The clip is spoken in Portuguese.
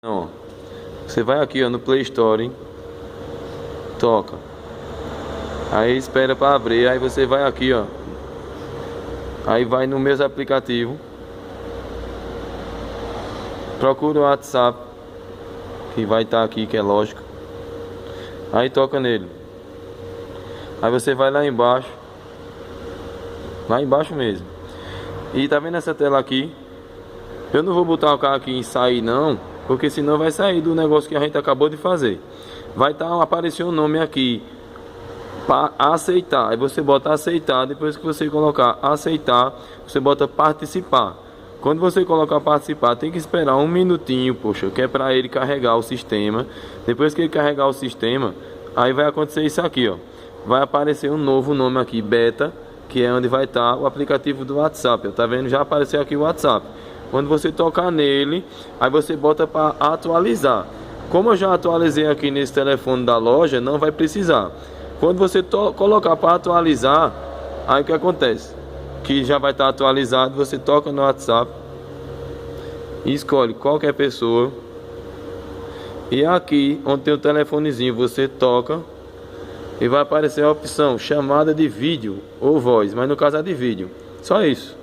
Não, ó. Você vai aqui, ó, no Play Store, hein? Toca. Aí espera para abrir, aí você vai aqui, ó. Aí vai no meus aplicativos. Procura o WhatsApp, que vai estar aqui, que é lógico. Aí toca nele. Aí você vai lá embaixo. Lá embaixo mesmo. E tá vendo essa tela aqui? Eu não vou botar o carro aqui em sair não, porque senão vai sair do negócio que a gente acabou de fazer. Vai aparecer um nome aqui para aceitar. Aí você bota aceitar. Depois que você colocar aceitar, você bota participar. Quando você colocar participar, tem que esperar um minutinho, poxa, que é para ele carregar o sistema. Depois que ele carregar o sistema, aí vai acontecer isso aqui, ó. Vai aparecer um novo nome aqui, beta, que é onde vai estar o aplicativo do WhatsApp. Ó. Tá vendo? Já apareceu aqui o WhatsApp. Quando você tocar nele, aí você bota para atualizar. Como eu já atualizei aqui nesse telefone da loja, não vai precisar. Quando você colocar para atualizar, aí o que acontece? Que já vai estar atualizado, você toca no WhatsApp, escolhe qualquer pessoa. E aqui, onde tem o telefonezinho, você toca e vai aparecer a opção chamada de vídeo ou voz, mas no caso é de vídeo. Só isso.